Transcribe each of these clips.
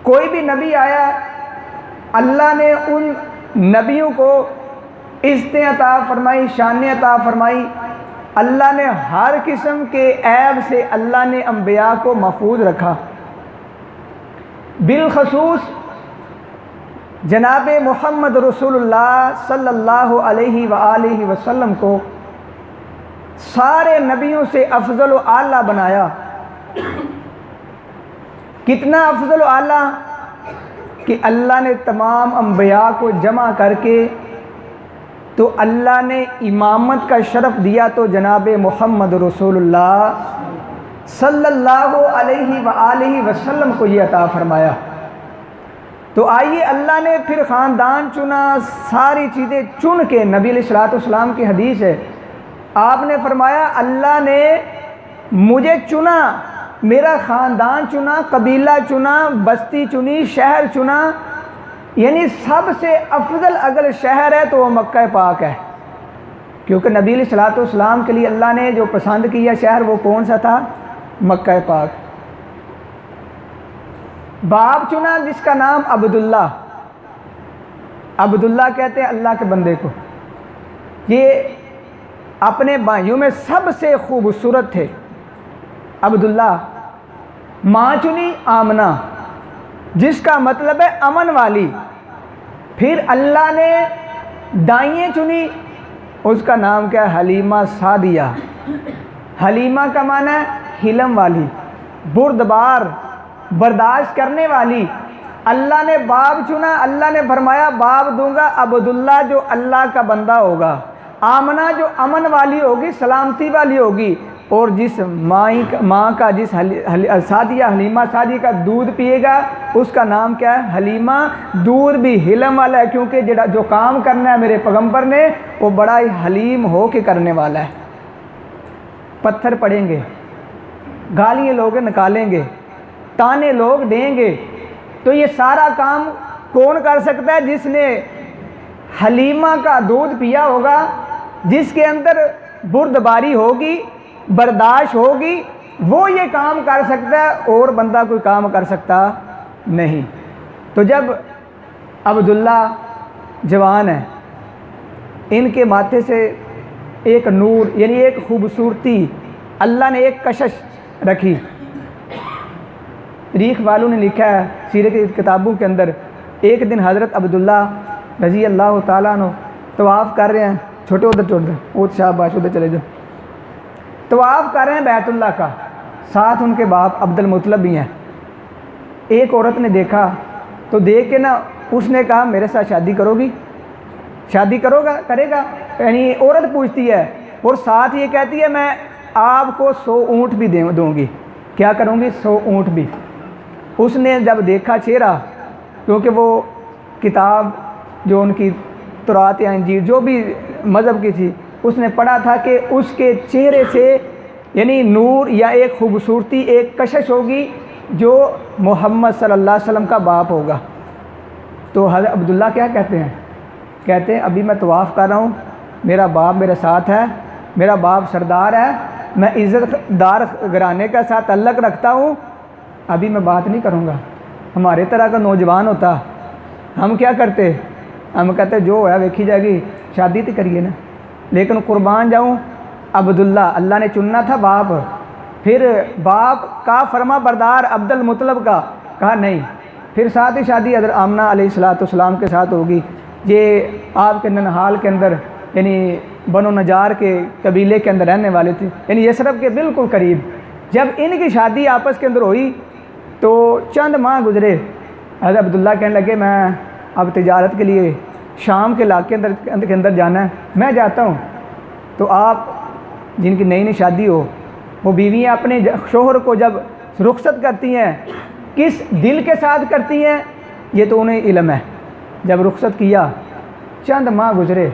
कोई भी नबी आया, अल्लाह ने उन नबियों को इज़्ज़तें अता फरमाई, शानें अता फरमाई। अल्लाह ने हर किस्म के ऐब से अल्लाह ने अंबिया को महफूज रखा। बिलखसूस जनाब मोहम्मद रसूलुल्लाह सल्लल्लाहु अलैहि वआलिहि वसल्लम को सारे नबियों से अफजल व आला बनाया। कितना अफजल व आला कि अल्लाह ने तमाम अंबिया को जमा करके तो अल्लाह ने इमामत का शरफ़ दिया, तो जनाब मोहम्मद रसूलुल्लाह सल्लल्लाहु अलैहि वआलिहि वसल्लम को ये अता फरमाया। तो आइए, अल्लाह ने फिर ख़ानदान चुना, सारी चीज़ें चुन के, नबी अलैहिस्सलातु वस्सलाम की हदीस है, आपने फरमाया अल्लाह ने मुझे चुना, मेरा ख़ानदान चुना, कबीला चुना, बस्ती चुनी, शहर चुना, यानी सबसे अफजल अगर शहर है तो वो मक्का पाक है। क्योंकि नबी अलैहिस्सलातु वस्सलाम के लिए अल्लाह ने जो पसंद किया शहर वो कौन सा था? मक्का पाक। बाप चुना जिसका नाम अब्दुल्ला, अब्दुल्ला कहते हैं अल्लाह के बंदे को। ये अपने भाइयों में सबसे खूबसूरत थे अब्दुल्ला। माँ चुनी आमना, जिसका मतलब है अमन वाली। फिर अल्लाह ने दाइयाँ चुनी, उसका नाम क्या है? हलीमा सादिया। हलीमा का माना है हिलम वाली, बुर्दबार, बर्दाश्त करने वाली। अल्लाह ने बाप चुना, अल्लाह ने फरमाया बाप दूंगा अब्दुल्ला जो अल्लाह का बंदा होगा, आमना जो अमन वाली होगी, सलामती वाली होगी, और जिस माँ का जिस सादिया, हलीमा सादी का दूध पिएगा उसका नाम क्या है? हलीमा। दूध भी हिलम वाला है, क्योंकि जो काम करना है मेरे पैगंबर ने वो बड़ा ही हलीम हो के करने वाला है। पत्थर पड़ेंगे, गालियाँ लोग निकालेंगे, ताने लोग देंगे, तो ये सारा काम कौन कर सकता है? जिसने हलीमा का दूध पिया होगा, जिसके अंदर बुर्दबारी होगी, बर्दाश्त होगी, वो ये काम कर सकता है, और बंदा कोई काम कर सकता नहीं। तो जब अब्दुल्ला जवान है, इनके माथे से एक नूर यानी एक खूबसूरती, अल्लाह ने एक कशिश रखी। तारीख़ वालों ने लिखा है सीरत की किताबों के अंदर, एक दिन हज़रत अब्दुल्ला रज़ी अल्लाह ताला अन्हु तवाफ़ कर रहे हैं, छोटे उधर वो शाबाश उधर चले जाओ, तवाफ़ कर रहे हैं बैतुल्ला का, साथ उनके बाप अब्दुल मुत्तलब भी हैं। एक औरत ने देखा, तो देख के ना उसने कहा मेरे साथ शादी करोगी? शादी करेगा? यानी औरत पूछती है, और साथ ये कहती है मैं आपको 100 ऊँट भी दूँगी। क्या करूँगी? 100 ऊँट भी। उसने जब देखा चेहरा, क्योंकि वो किताब जो उनकी तौरात या इंजील जो भी मज़हब की थी, उसने पढ़ा था कि उसके चेहरे से यानी नूर या एक खूबसूरती, एक कशिश होगी जो मोहम्मद सल्लल्लाहु अलैहि वसल्लम का बाप होगा। तो हज़रत अब्दुल्ला क्या कहते हैं? कहते हैं अभी मैं तवाफ़ कर रहा हूँ, मेरा बाप मेरे साथ है, मेरा बाप सरदार है, मैं इज़्ज़तदार घराने के साथ तल्लक रखता हूँ, अभी मैं बात नहीं करूँगा। हमारे तरह का नौजवान होता, हम क्या करते? हम कहते जो है देखी जाएगी, शादी तो करिए ना। लेकिन कुर्बान जाऊँ, अब्दुल्ला अल्लाह ने चुनना था बाप, फिर बाप का फरमा बरदार अब्दुल मुत्तलब का कहा नहीं, फिर साथ ही शादी हज़रत आमना अलैहिस्सलाम के साथ होगी। ये आपके ननहाल के अंदर यानी बनो नजार के कबीले के अंदर रहने वाले थे, यानी यसरब के बिल्कुल करीब। जब इनकी शादी आपस के अंदर हुई तो चंद माह गुजरे, हज़रत अब्दुल्ला कहने लगे मैं अब तिजारत के लिए शाम के इलाके के अंदर जाना है, मैं जाता हूँ। तो आप जिनकी नई नई शादी हो, वो बीवियाँ अपने शोहर को जब रुखसत करती हैं, किस दिल के साथ करती हैं ये तो उन्हें इल्म है। जब रुखसत किया, चंद माह गुजरे,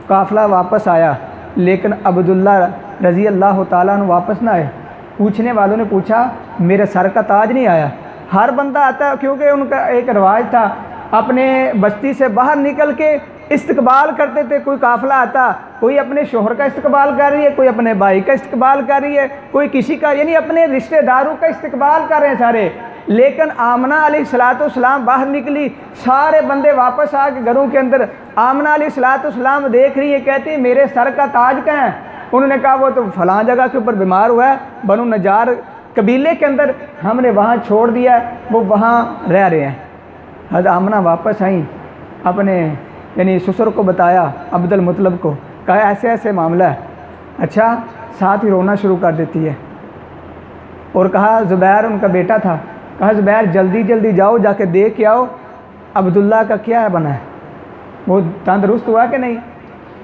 काफ़िला वापस आया, लेकिन अब्दुल्ला रज़ी अल्लाह ताला अन्हु वापस ना आए। पूछने वालों ने पूछा मेरे सर का ताज नहीं आया? हर बंदा आता, क्योंकि उनका एक रिवाज था अपने बस्ती से बाहर निकल के इस्तकबाल करते थे। कोई काफ़िला आता, कोई अपने शोहर का इस्तकबाल कर रही है, कोई अपने भाई का इस्तकबाल कर रही है, कोई किसी का, यानी अपने रिश्तेदारों का इस्तकबाल कर रहे हैं सारे। लेकिन आमना अलैहिस्सलाम बाहर निकली, सारे बंदे वापस आके घरों के अंदर। आमना अलैहिस्सलाम देख रही है, कहती मेरे सर का ताज कहाँ है? उन्होंने कहा वो तो फलां जगह के ऊपर बीमार हुआ है, बनु नजार कबीले के अंदर, हमने वहाँ छोड़ दिया है, वो वहाँ रह रहे हैं। हज़रत आमना वापस आई, अपने यानी ससुर को बताया, अब्दुल मुतलब को, कहा ऐसे ऐसे मामला है। अच्छा, साथ ही रोना शुरू कर देती है और कहा ज़ुबैर उनका बेटा था, कहा ज़ुबैर जल्दी जल्दी जाओ, जाके देख के आओ अब्दुल्ला का क्या बना है, वो तंदुरुस्त हुआ कि नहीं।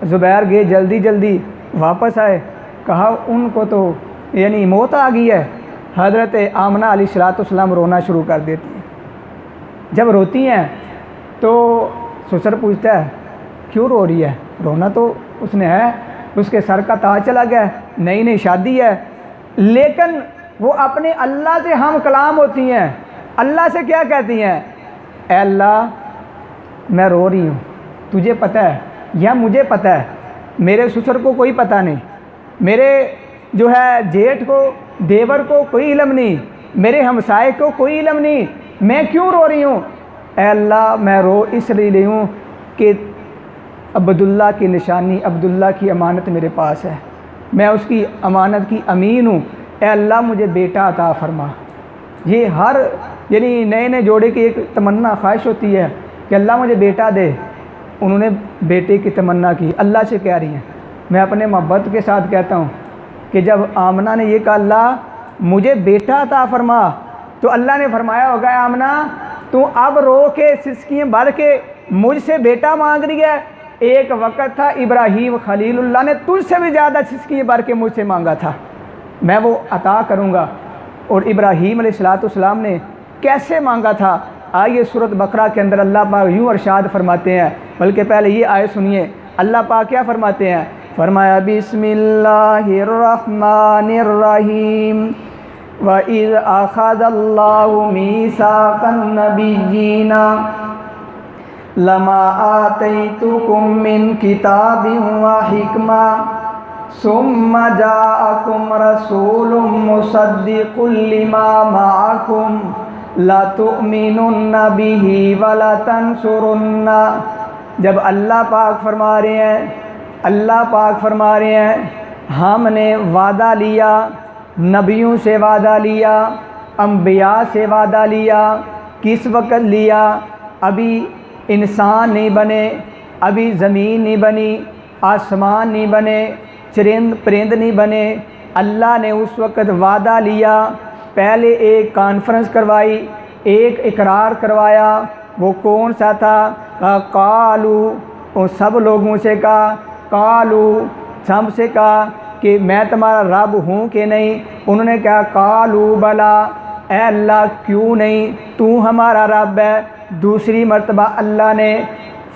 ज़ुबैर गए, जल्दी जल्दी वापस आए, कहा उनको तो यानी मौत आ गई है। हज़रत आमना अलैहिस्सलाम रोना शुरू कर देती है। जब रोती हैं तो ससुर पूछता है क्यों रो रही है? रोना तो उसने है, उसके सर का ताज चला गया, नई नई शादी है। लेकिन वो अपने अल्लाह से हम कलाम होती हैं। अल्लाह से क्या कहती हैं? ऐ अल्लाह मैं रो रही हूँ, तुझे पता है या मुझे पता है, मेरे ससुर को कोई पता नहीं, मेरे जो है जेठ को, देवर को कोई इल्म नहीं, मेरे हमसाए को कोई इल्म नहीं, मैं क्यों रो रही हूँ? ऐ अल्लाह मैं रो इसलिए हूँ कि अब्दुल्ला की निशानी, अब्दुल्ला की अमानत मेरे पास है, मैं उसकी अमानत की अमीन हूँ। ऐ अल्लाह मुझे बेटा अता फरमा। ये हर यानी नए नए जोड़े की एक तमन्ना ख्वाहिश होती है कि अल्लाह मुझे बेटा दे। उन्होंने बेटे की तमन्ना की, अल्लाह से कह रही हैं। मैं अपने मोहब्बत के साथ कहता हूँ कि जब आमना ने ये कहा अल्लाह मुझे बेटा अता फरमा, तो अल्लाह ने फरमाया होगा आमना तू अब रो के सिसकियाँ भर के मुझसे बेटा मांग रही है। एक वक़्त था इब्राहीम खलीलुल्लाह ने तुझसे भी ज़्यादा सिसकियाँ भर के मुझसे मांगा था, मैं वो अता करूँगा। और इब्राहीम अलैहिस्सलाम ने कैसे मांगा था, आइए सूरत बकरा के अंदर अल्लाह पाक यूँ अरशाद फरमाते हैं। बल्कि पहले ये आयत सुनिए, अल्लाह पाक क्या फरमाते हैं? फरमाया बिस्मिल्लाहिर्रहमानिर्रहीम व इज़ अख़ज़ल्लाहु मीसाक़न नबिय्यीना लमा आतैतुकुम मिन किताबिन व हिकमा सुम्मा जाअकुम रसूलुम मुसद्दिक़ुल लिमा मअकुम लतुमिनुन्ना बिही व लतंसुरुन्ना। जब अल्लाह पाक फरमा रहे हैं, अल्लाह पाक फरमा रहे हैं हमने वादा लिया, नबियों से वादा लिया, अम्बिया से वादा लिया। किस वक़्त लिया? अभी इंसान नहीं बने, अभी ज़मीन नहीं बनी, आसमान नहीं बने, चरिंद परिंद नहीं बने। अल्लाह ने उस वक़्त वादा लिया, पहले एक कॉन्फ्रेंस करवाई, एक इकरार करवाया। वो कौन सा था? कालू, उन सब लोगों से कहा, कालू सब से कहा कि मैं तुम्हारा रब हूँ कि नहीं? उन्होंने कहा कालू बला, ऐ अल्लाह क्यों नहीं, तू हमारा रब है। दूसरी मर्तबा अल्लाह ने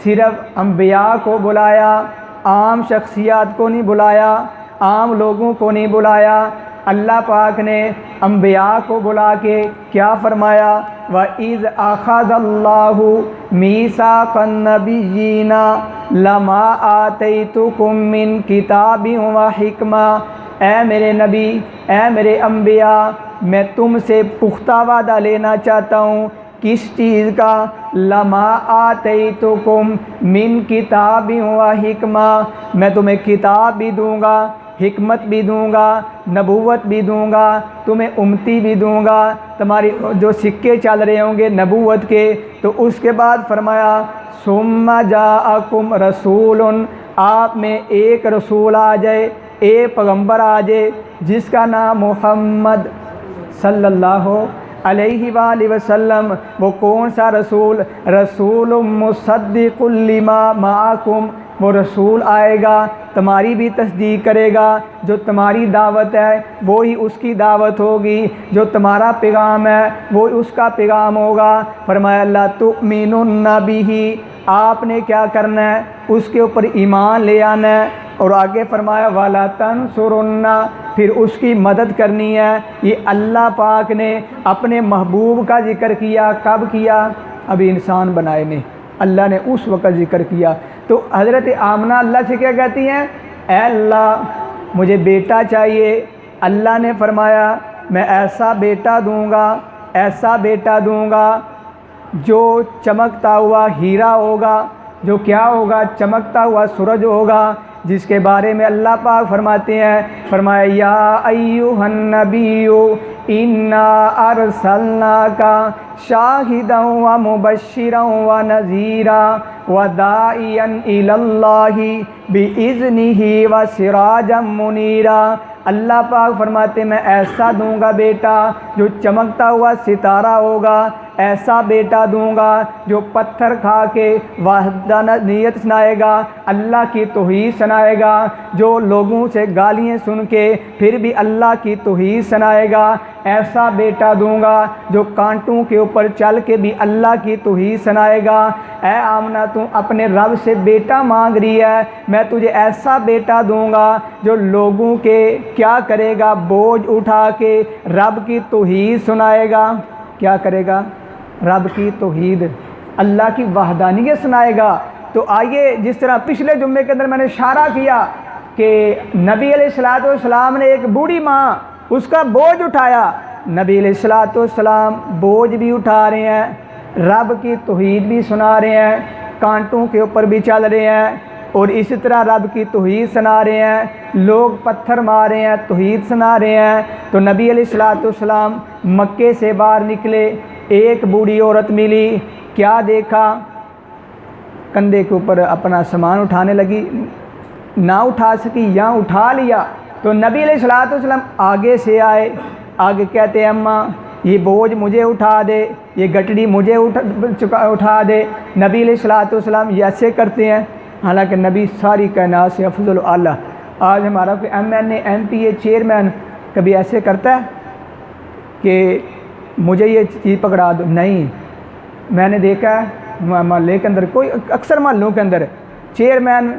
सिर्फ़ अम्बिया को बुलाया, आम शख्सियात को नहीं बुलाया, आम लोगों को नहीं बुलाया। अल्लाह पाक ने अम्बिया को बुला के क्या फरमाया? व इज़ अख़ज़ल्लाहु मीसाक़न नबिय्यीना लमा आतैतुकुम मिन किताबिन व हिकमा। ऐ मेरे नबी, ऐ मेरे अम्बिया, मैं तुमसे पुख्ता वादा लेना चाहता हूँ। किस चीज़ का? लमा आतैतुकुम मिन किताबिन व हिकमा, मैं तुम्हें किताब भी दूँगा, हिकमत भी दूँगा, नबूवत भी दूँगा, तुम्हें उम्मती भी दूँगा, तुम्हारी जो सिक्के चल रहे होंगे नबूवत के। तो उसके बाद फरमाया सुम्मा जाअकुम रसूलुन, आप में एक रसूल आ जाए, एक पैगम्बर आ जाए जिसका नाम मोहम्मद सल्लल्लाहु अलैहि वसल्लम। वो कौन सा रसूल? रसूलुम मुसद्दिक़ुल लिमा माअकुम, वो रसूल आएगा तुम्हारी भी तस्दीक करेगा। जो तुम्हारी दावत है वो ही उसकी दावत होगी, जो तुम्हारा पैगाम है वो उसका पैगाम होगा। फरमाया ला तुमिनुन्ना बिही, आपने क्या करना है? उसके ऊपर ईमान ले आना है। और आगे फरमाया वाला तंसुरुन्ना, फिर उसकी मदद करनी है। ये अल्लाह पाक ने अपने महबूब का जिक्र किया, कब किया? अभी इंसान बनाए नहीं, अल्लाह ने उस वक़्त ज़िक्र किया। तो हज़रत आमना अल्लाह से क्या कहती हैं, ऐ अल्लाह मुझे बेटा चाहिए। अल्लाह ने फरमाया मैं ऐसा बेटा दूँगा, ऐसा बेटा दूँगा जो चमकता हुआ हीरा होगा, जो क्या होगा, चमकता हुआ सूरज होगा, जिसके बारे में अल्लाह पाक फरमाते हैं, फरमाया या अय्युहन नबिय्यु इन्ना अरसलनाका शाहिदन व मुबश्शिरन व नज़ीरा व दाइयन इलल्लाहि बिइज़्निही व सिराजम मुनीरा। अल्लाह पाक फरमाते मैं ऐसा दूंगा बेटा जो चमकता हुआ सितारा होगा, ऐसा बेटा दूंगा जो पत्थर खा के वहदानियत सुनाएगा, अल्लाह की तौहीद सुनाएगा, जो लोगों से गालियाँ सुन के फिर भी अल्लाह की तौहीद सुनाएगा। ऐसा बेटा दूंगा जो कांटों के ऊपर चल के भी अल्लाह की तौहीद सुनाएगा। ऐ आमना तू अपने रब से बेटा मांग रही है, मैं तुझे ऐसा बेटा दूंगा जो लोगों के क्या करेगा, बोझ उठा के रब की तौहीद सुनाएगा। क्या करेगा, रब की तौहीद, अल्लाह की वहदानियत सुनाएगा। तो आइए, जिस तरह पिछले जुम्मे के अंदर मैंने इशारा किया कि नबी अलैहिस्सलाम ने एक बूढ़ी माँ उसका बोझ उठाया, नबी अलैहिस्सलाम बोझ भी उठा रहे हैं, रब की तौहीद भी सुना रहे हैं, कांटों के ऊपर भी चल रहे हैं और इसी तरह रब की तौहीद सुना रहे हैं। लोग पत्थर मार रहे हैं, तौहीद सुना रहे हैं। तो नबी अलैहिस्सलाम मक्के से बाहर निकले, एक बूढ़ी औरत मिली, क्या देखा, कंधे के ऊपर अपना सामान उठाने लगी, ना उठा सकी या उठा लिया। तो नबी अलैहिस्सलाम आगे से आए, आगे कहते हैं अम्मा ये बोझ मुझे उठा दे, ये गठड़ी मुझे उठा दे। नबी अलैहिस्सलाम ऐसे करते हैं, हालांकि नबी सारी कायनात से अफजल आला। आज हमारा कोई MNA MPA चेयरमैन कभी ऐसे करता है कि मुझे ये चीज़ पकड़ा दो? नहीं। मैंने देखा है मोहल्ले के अंदर, कोई अक्सर मोहल्लों के अंदर चेयरमैन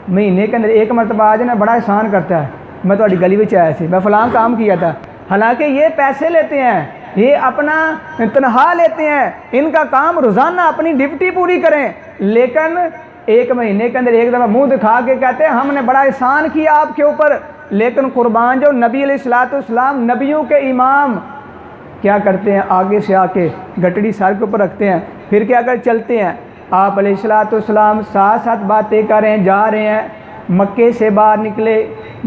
महीने के अंदर एक मरतबा आज ना बड़ा एहसान करता है, मैं थोड़ी गली में आया सी, मैं फ़लाँ काम किया था। हालांकि ये पैसे लेते हैं, ये अपना तनख्वाह लेते हैं, इनका काम रोज़ाना अपनी ड्यूटी पूरी करें, लेकिन एक महीने के अंदर एक दफ़ा मुंह दिखा के कहते हैं हमने बड़ा एहसान किया आपके ऊपर। लेकिन कुर्बान जो नबी अलैहिस्सलाम नबियों के इमाम क्या करते हैं, आगे से आके गठड़ी सर के ऊपर रखते हैं, फिर क्या कर चलते हैं। आप अलैहिस्सलाम साथ साथ बातें कर रहे हैं, जा रहे हैं, मक्के से बाहर निकले,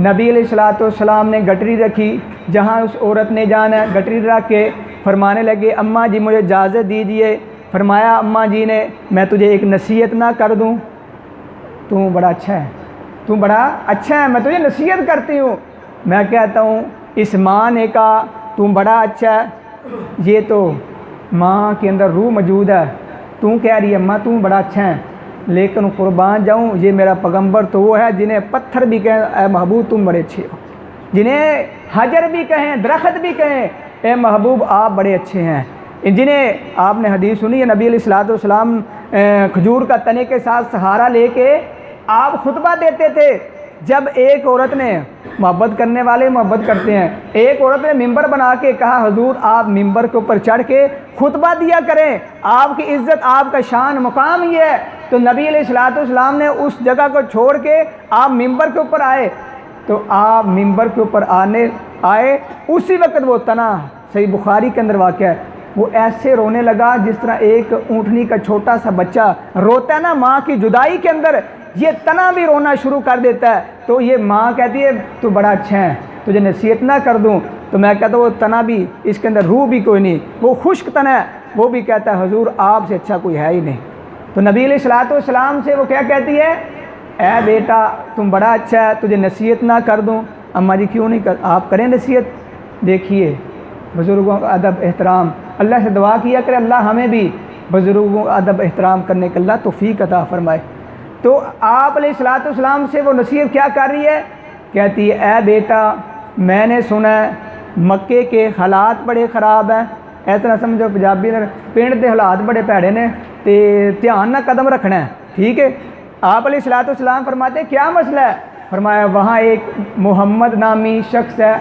नबी अलैहिस्सलाम ने गठरी रखी, जहाँ उस औरत ने जाना है गठरी रख के फरमाने लगे अम्मा जी मुझे इजाज़त दीजिए। फरमाया अम्मा जी ने मैं तुझे एक नसीहत ना कर दूँ, तू बड़ा अच्छा है, तू बड़ा अच्छा है, मैं तुझे नसीहत करती हूँ। मैं कहता हूँ इस माँ ने कहा तू बड़ा अच्छा है, ये तो माँ के अंदर रूह मौजूद है, तू कह रही है अम्मा तू बड़ा अच्छा है, लेकिन कुर्बान जाऊँ ये मेरा पैगंबर तो वो है जिन्हें पत्थर भी कहें ए महबूब तुम बड़े अच्छे हो, जिन्हें हजर भी कहें, दरख्त भी कहें ए महबूब आप बड़े अच्छे हैं, जिन्हें आपने हदीस सुनी है नबी अलैहिस्सलाम खजूर का तने के साथ सहारा लेके आप खुतबा देते थे। जब एक औरत ने, मोहब्बत करने वाले मोहब्बत करते हैं, एक औरत ने मिंबर बना के कहा हुजूर आप मिंबर के ऊपर चढ़ के खुतबा दिया करें, आपकी इज़्ज़त आपका शान मुकाम ये है। तो नबी अलैहिस्सलाम ने उस जगह को छोड़ के आप मिंबर के ऊपर आए। तो आप मिंबर के ऊपर आए उसी वक्त वो तना, सही बुखारी के अंदर वाक़या है, वो ऐसे रोने लगा जिस तरह एक ऊँटनी का छोटा सा बच्चा रोता है ना माँ की जुदाई के अंदर, ये तना भी रोना शुरू कर देता है। तो ये माँ कहती है तू बड़ा अच्छा है, तुझे नसीहत ना कर दूँ? तो मैं कहता हूँ वो तना भी, इसके अंदर रूह भी कोई नहीं, वो खुश्क तना है, वो भी कहता है हुजूर आपसे अच्छा कोई है ही नहीं। तो नबी अलैहिस्सलाम से वो क्या कहती है, ऐ बेटा तुम बड़ा अच्छा है, तुझे नसीहत ना कर दूँ? अम्मा जी क्यों नहीं कर, आप करें नसीहत। देखिए बुज़ुर्गों का अदब एहतराम, अल्लाह से दुआ किया करे अल्लाह हमें भी बुज़ुर्गों का अदब एहतराम करने का अल्लाह तौफ़ीक अता फ़रमाए। तो आप अलैहिस्सलाम से वो नसीहत क्या कर रही है, कहती है ऐ बेटा मैंने सुना है मक्के के हालात बड़े ख़राब हैं, इस तरह समझो पंजाबी ने पिंड के हालात बड़े भैड़े ने, तो ध्यान ना कदम रखना है, ठीक है। आप अलैहिस्सलाम फरमाते क्या मसला है? फरमाया वहाँ एक मोहम्मद नामी शख्स है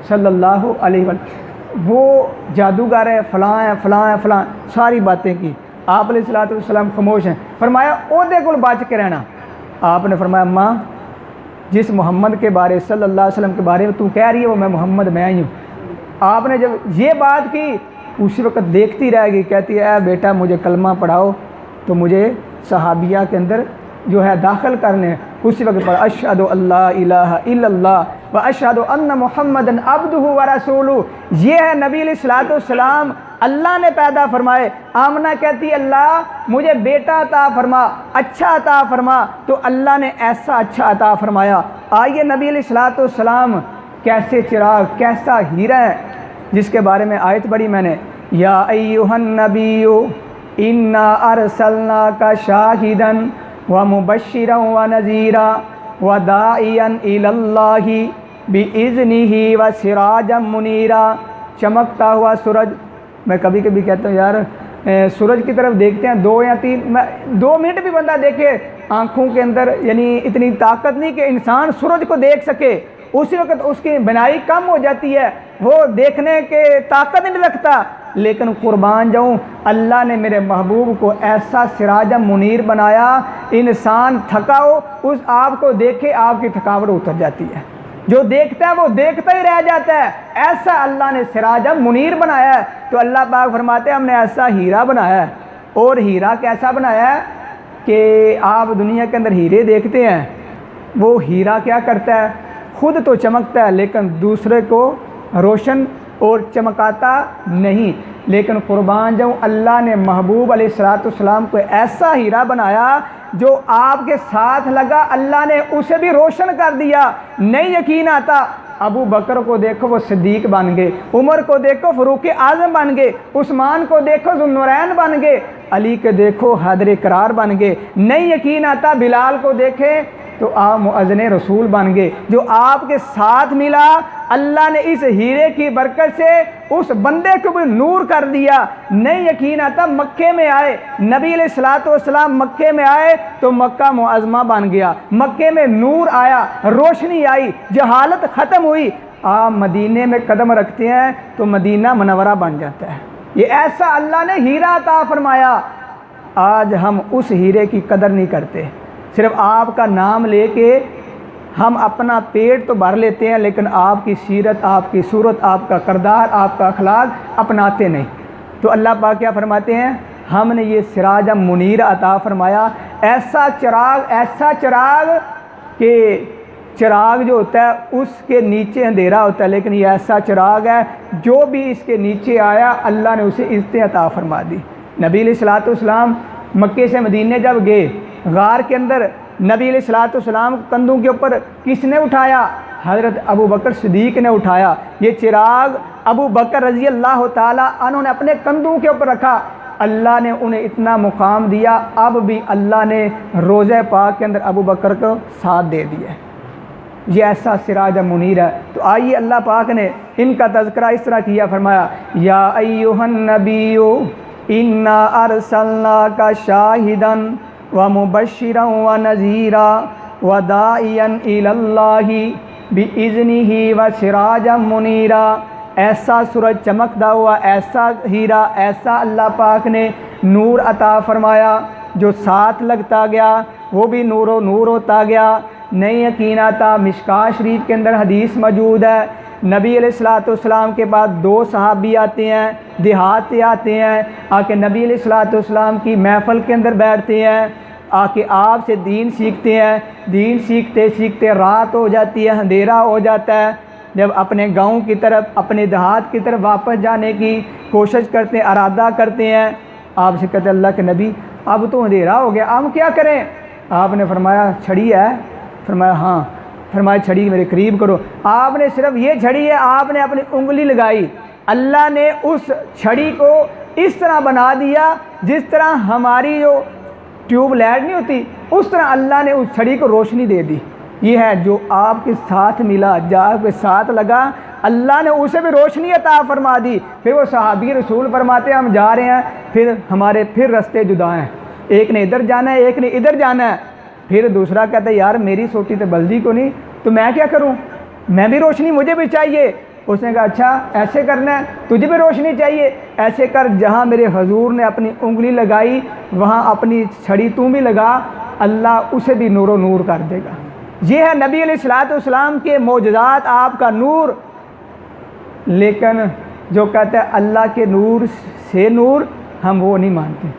सल्लल्लाहु अलैहि वसल्लम, वो जादूगर है, फ़लाँ है फ़लाँ है फ़लाँ, सारी बातें की। आप अलैहिस्सलाम खामोश हैं। फरमाया ओदे कोल बच के रहना। आपने फरमाया अम्मा जिस मोहम्मद के बारे सल्लल्लाहु अलैहि वसल्लम के बारे में तू कह रही है वो मैं मोहम्मद मैं ही हूँ। आपने जब ये बात की उसी वक्त देखती रह गई, कहती है बेटा मुझे कलमा पढ़ाओ, तो मुझे सहाबिया के अंदर जो है दाखिल करने। उसी वक्त पर अशहदु अल्ला इलाहा इल्लल्लाह व अशहदु अन्ना मुहम्मदन अब्दुहु व रसूलुहु, ये है नबी अलैहिस्सलाम अल्लाह ने पैदा फरमाए। आमना कहती अल्लाह मुझे बेटा अता फरमा, अच्छा अता फरमा, तो अल्लाह ने ऐसा अच्छा अता फरमाया। आइए नबी अलैहिस्सलाम कैसे चिराग, कैसा हीरा है, जिसके बारे में आयत पढ़ी मैंने, या अय्युहन नबिय्यु इन्ना अरसलनाका शाहिदन व मुबश्शिरन व नज़ीरा व दाइयन इलल्लाहि बिइज़्निही व सिराजम मुनीरा। चमकता हुआ सूरज, मैं कभी कभी कहता हूँ यार सूरज की तरफ देखते हैं 2 या 2 मिनट भी बंदा देखे, आँखों के अंदर यानी इतनी ताकत नहीं कि इंसान सूरज को देख सके, उसी वक्त उसकी बनाई कम हो जाती है, वो देखने के ताकत नहीं रखता। लेकिन कुर्बान जाऊँ अल्लाह ने मेरे महबूब को ऐसा सिराज मुनीर बनाया, इंसान थका हो उस आप को देखे आपकी थकावट उतर जाती है, जो देखता है वो देखता ही रह जाता है। ऐसा अल्लाह ने सिराज मुनीर बनाया है। तो अल्लाह पाक फरमाते हैं हमने ऐसा हीरा बनाया है। और हीरा कैसा बनाया है कि आप दुनिया के अंदर हीरे देखते हैं, वो हीरा क्या करता है, खुद तो चमकता है लेकिन दूसरे को रोशन और चमकाता नहीं। लेकिन कुर्बान जाऊँ अल्लाह ने महबूब अलैहिस्सलाम को ऐसा हीरा बनाया जो आपके साथ लगा अल्लाह ने उसे भी रोशन कर दिया। नहीं यकीन आता, अबू बकर को देखो वो सिद्दीक बन गए, उमर को देखो फ़ारूक आज़म बन गए, उस्मान को देखो ज़ुन्नुरैन बन गए, अली के देखो हैदर करार बन गए। नहीं यकीन आता बिलाल को देखें तो आप मुअज़्ज़िन रसूल बन गए। जो आपके साथ मिला अल्लाह ने इस हीरे की बरकत से उस बंदे को भी नूर कर दिया। नहीं यकीन आता मक्के में आए, नबी अलैहिस्सलाम मक्के में आए तो मक्का मुअज़्ज़मा बन गया, मक्के में नूर आया, रोशनी आई, जहालत ख़त्म हुई। आप मदीने में कदम रखते हैं तो मदीना मुनव्वरा बन जाता है। ये ऐसा अल्लाह ने हीरा अता फरमाया। आज हम उस हीरे की कदर नहीं करते, सिर्फ आपका नाम लेके हम अपना पेट तो भर लेते हैं लेकिन आपकी सीरत, आपकी सूरत, आपका किरदार, आपका अखलाक अपनाते नहीं। तो अल्लाह पाक क्या फरमाते हैं, हमने ये सिराज मुनीर अता फरमाया। ऐसा चिराग कि चिराग जो होता है उसके नीचे अंधेरा होता है, लेकिन ये ऐसा चिराग है जो भी इसके नीचे आया अल्लाह ने उसे इज़्ज़त अता फरमा दी। नबी अलैहिस्सलाम मक्के से मदीने जब गए, गार के अंदर नबी अलैहिस्सलाम कंधों के ऊपर किसने उठाया, हज़रत अबू बकर सिद्दीक़ ने उठाया। ये चिराग अबू बकर रज़ी अल्लाह ताला अन्हु ने अपने कंधों के ऊपर रखा। अल्लाह ने उन्हें इतना मुकाम दिया, अब भी अल्लाह ने रोज़े पाक के अंदर अबू बकर को साथ दे दिया। ये ऐसा सिराज मुनीर है। तो आइए अल्लाह पाक ने इनका तज़किरा इस तरह किया, फरमाया या अय्युहन नबिय्यु इन्ना अरसलनाका शाहिदन व मुबश्शिरन व नज़ीरा व दाइयन इलल्लाहि बिइज़्निही व सिराजम मुनीरा। ऐसा सूरज चमकता हुआ, ऐसा हीरा, ऐसा अल्लाह पाक ने नूर अता फरमाया, जो साथ लगता गया वो भी नूरो नूर होता गया। नहीं यकीन आता, मिशकात शरीफ के अंदर हदीस मौजूद है, नबी अलैहिस्सलाम के बाद 2 सहाबी आते हैं, देहात से आते हैं, आके नबी अलैहिस्सलाम की महफ़िल के अंदर बैठते हैं, आके आपसे दीन सीखते हैं। दीन सीखते सीखते रात हो जाती है, अंधेरा हो जाता है। जब अपने गांव की तरफ, अपने देहात की तरफ वापस जाने की कोशिश करते हैं, इरादा करते हैं, आपसे कहते हैं अल्लाह के नबी अब तो अंधेरा हो गया, अब क्या करें। आपने फरमाया छड़ी है, फरमाया हाँ, फरमाया छड़ी मेरे करीब करो। आपने सिर्फ ये छड़ी है, आपने अपनी उंगली लगाई, अल्लाह ने उस छड़ी को इस तरह बना दिया जिस तरह हमारी जो ट्यूब लाइट नहीं होती उस तरह अल्लाह ने उस छड़ी को रोशनी दे दी। ये है जो आपके साथ मिला, जो आपके साथ लगा, अल्लाह ने उसे भी रोशनी अता फरमा दी। फिर वो सहाबी रसूल फरमाते हैं हम जा रहे हैं, फिर हमारे फिर रास्ते जुदा हैं, एक ने इधर जाना है, एक ने इधर जाना है। फिर दूसरा कहता है यार मेरी सोटी तो बल्दी को नहीं, तो मैं क्या करूं, मैं भी रोशनी मुझे भी चाहिए। उसने कहा अच्छा ऐसे करना है, तुझे भी रोशनी चाहिए, ऐसे कर, जहाँ मेरे हजूर ने अपनी उंगली लगाई वहाँ अपनी छड़ी तू भी लगा, अल्लाह उसे भी नूरो नूर कर देगा। ये है नबी अलैहिस्सलाम के मौजज़ात, आपका नूर। लेकिन जो कहता है अल्लाह के नूर से नूर, हम वो नहीं मानते।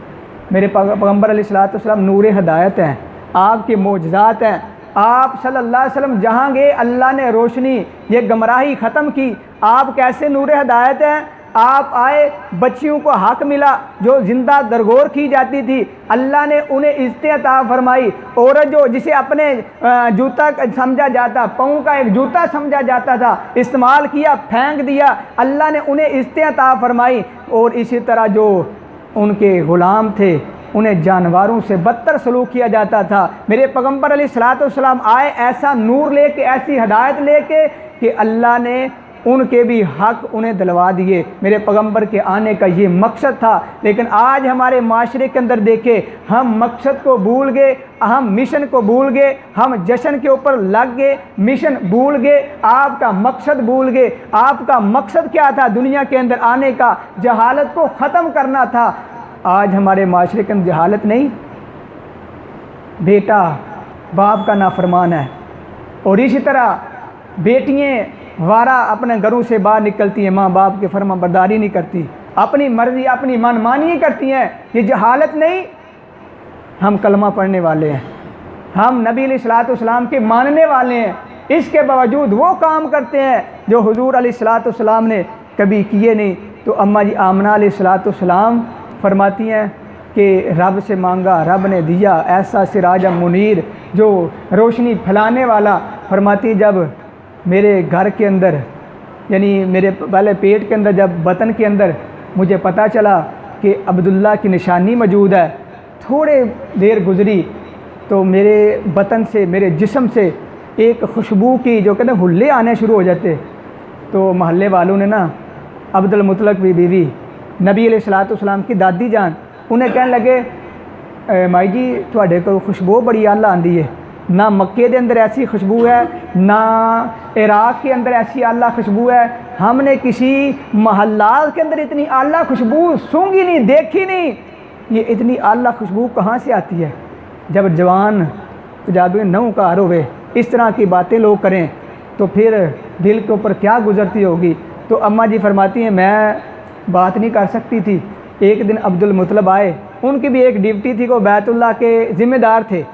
मेरे पैगम्बर अलैहिस्सलाम नूर हिदायत हैं, आपके मौजज़ात हैं। आप सल्लल्लाहु अलैहि वसल्लम जहाँ गए अल्लाह ने रोशनी, ये गमराही ख़त्म की। आप कैसे नूर हिदायत हैं? आप आए, बच्चियों को हक मिला जो ज़िंदा दरगोर की जाती थी, अल्लाह ने उन्हें इज़्ज़त अता फरमाई। औरत जो जिसे अपने जूता समझा जाता, पाँव का एक जूता समझा जाता था, इस्तेमाल किया, फेंक दिया, अल्लाह ने उन्हें इज़्ज़त अता फरमाई। और इसी तरह जो उनके ग़ुलाम थे उन्हें जानवरों से बदतर सलूक किया जाता था। मेरे पैगम्बर अलैहिस्सलाम आए ऐसा नूर लेके, ऐसी हिदायत लेके कि अल्लाह ने उनके भी हक उन्हें दिलवा दिए। मेरे पैगम्बर के आने का ये मकसद था। लेकिन आज हमारे माशरे के अंदर देखे, हम मकसद को भूल गए, हम मिशन को भूल गए, हम जश्न के ऊपर लग गए, मिशन भूल गए, आपका मकसद भूल गए। आपका मकसद क्या था दुनिया के अंदर आने का? जहालत को ख़त्म करना था। आज हमारे माशरे के अंदर जहालत नहीं, बेटा बाप का नाफरमान है, और इसी तरह बेटियाँ वारा अपने घरों से बाहर निकलती हैं, माँ बाप के फर्मा बरदारी नहीं करती, अपनी मर्ज़ी अपनी मनमानी करती हैं। ये जहालत नहीं, हम कलमा पढ़ने वाले हैं, हम नबी अलैहिस्सलाम के मानने वाले हैं, इसके बावजूद वो काम करते हैं जो हुजूर अलैहिस्सलाम ने कभी किए नहीं। तो अम्मा जी आमना अलैहिस्सलाम फरमाती हैं कि रब से मांगा, रब ने दिया, ऐसा सिराज मुनीर जो रोशनी फैलाने वाला। फरमाती जब मेरे घर के अंदर, यानी मेरे पहले पेट के अंदर, जब बतन के अंदर मुझे पता चला कि अब्दुल्ला की निशानी मौजूद है, थोड़े देर गुज़री तो मेरे बतन से, मेरे जिस्म से एक खुशबू की, जो कहते हैं हुल्ले आने शुरू हो जाते। तो महल्ले वालों ने ना अब्दुल मुतलक की बीवी नबी अलैहिस्सलाम की दादी जान, उन्हें कहने लगे माई जी तुहाडे को खुशबू बड़ी आला आंदी है, ना मक्के के अंदर ऐसी खुशबू है, ना इराक के अंदर ऐसी आला खुशबू है, हमने किसी महल्लात के अंदर इतनी आला खुशबू सूंघी नहीं, देखी नहीं। ये इतनी आला खुशबू कहाँ से आती है? जब जवान पंजाबी नौकार होवे, इस तरह की बातें लोग करें तो फिर दिल के ऊपर क्या गुजरती होगी। तो अम्मा जी फरमाती हैं मैं बात नहीं कर सकती थी। एक दिन अब्दुल मुतलब आए, उनकी भी एक ड्यूटी थी, वो बैतुल्लाह के ज़िम्मेदार थे।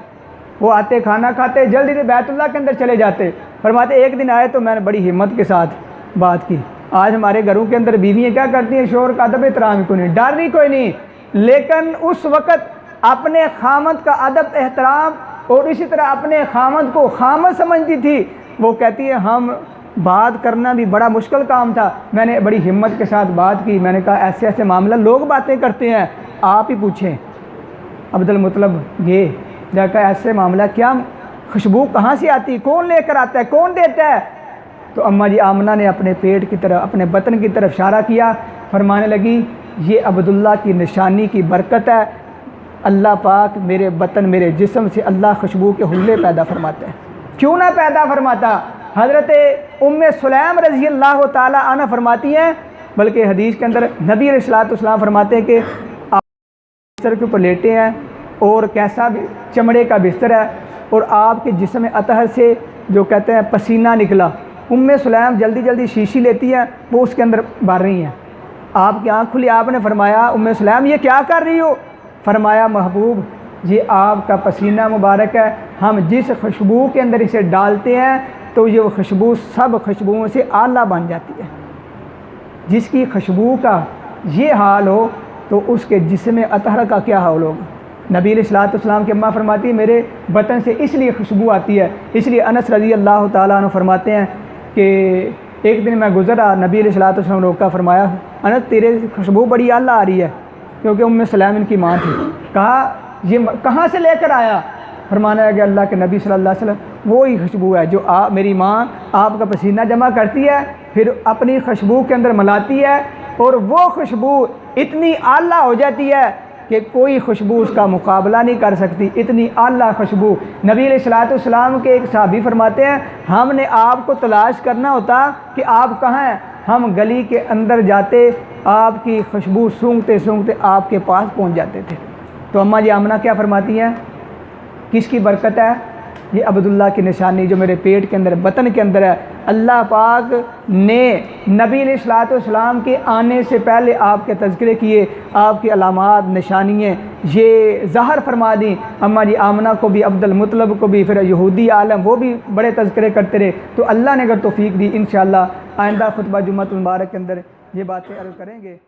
वो आते खाना खाते जल्दी से बैतुल्लाह के अंदर चले जाते। फरमाते एक दिन आए तो मैंने बड़ी हिम्मत के साथ बात की। आज हमारे घरों के अंदर बीवियाँ क्या करती हैं? शोर का अदब एहतराम कोई नहीं, डर ही कोई नहीं। लेकिन उस वक़्त अपने खामद का अदब एहतराम और इसी तरह अपने खामद को खामद समझती थी। वो कहती है हम बात करना भी बड़ा मुश्किल काम था, मैंने बड़ी हिम्मत के साथ बात की। मैंने कहा ऐसे ऐसे मामला लोग बातें करते हैं, आप ही पूछें। अब्दुल मुतलब ये जाकर ऐसे मामला, क्या खुशबू कहाँ से आती, कौन लेकर आता है, कौन देता है? तो अम्मा जी आमना ने अपने पेट की तरफ, अपने बतन की तरफ इशारा किया, फरमाने लगी ये अब्दुल्ला की निशानी की बरकत है। अल्लाह पाक मेरे बतन, मेरे जिस्म से अल्लाह खुशबू के हुल्ले पैदा फरमाते हैं। क्यों ना पैदा फरमाता? हज़रत उम्मे सुलैम रज़ी अल्लाह ताला अन्हा फरमाती हैं, बल्कि हदीस के अंदर नबी अलैहिस्सलाम फरमाते हैं कि आप बिस्तर के ऊपर लेटे हैं और कैसा भी चमड़े का बिस्तर है और आपके जिस्म अतहर से जो कहते हैं पसीना निकला। उम्मे सुलैम जल्दी जल्दी शीशी लेती हैं, वो उसके अंदर भर रही हैं। आपकी आँख खुली, आपने फरमाया उम्मे सुलैम ये क्या कर रही हो? फरमाया महबूब ये आपका पसीना मुबारक है, हम जिस खुशबू के अंदर इसे डालते हैं तो ये खुशबू सब खुशबुओं से आला बन जाती है। जिसकी खुशबू का ये हाल हो तो उसके जिस्म अतहर का क्या हाल होगा? नबी अलैहिस्सलाम की अम्मा फरमाती मेरे बतन से इसलिए खुशबू आती है। इसलिए अनस रज़ी अल्लाह ताला अन्हु फरमाते हैं कि एक दिन मैं गुज़रा, नबी अलैहिस्सलाम रोका, फरमाया अनस तेरे खुशबू बड़ी आला आ रही है, क्योंकि उम्मे सलाम इनकी माँ थी। कहा ये कहाँ से लेकर आया? फरमाना है कि अल्लाह के नबी सल्लल्लाहु अलैहि वसल्लम वो ही खुशबू है जो मेरी माँ आपका पसीना जमा करती है, फिर अपनी खुशबू के अंदर मिलाती है और वो खुशबू इतनी आला हो जाती है कि कोई खुशबू उसका मुकाबला नहीं कर सकती, इतनी आला खुशबू। नबी अलैहिस्सलाम के एक सहाबी फरमाते हैं, हमने आपको तलाश करना होता कि आप कहाँ हैं, हम गली के अंदर जाते, आपकी खुशबू सूंघते सूंघते आपके पास पहुँच जाते थे। तो अम्मा जी आमना क्या फरमाती हैं, किसकी बरकत है, ये अब्दुल्ला की निशानी जो मेरे पेट के अंदर, बतन के अंदर है। अल्लाह पाक ने नबी अलैहिस्सलाम के आने से पहले आपके तज़किरे किए, आपकी अलामात निशानियाँ ये ज़ाहिर फरमा दी। अम्मा जी आमना को भी, अब्दुल मुत्तलब को भी, फिर यहूदी आलम वो भी बड़े तज़किरे करते रहे। तो अल्लाह ने अगर तौफीक दी, इंशाअल्लाह आइंदा खुतबा जुम्मतुल मुबारक के अंदर ये बातें अर्ज़ करेंगे।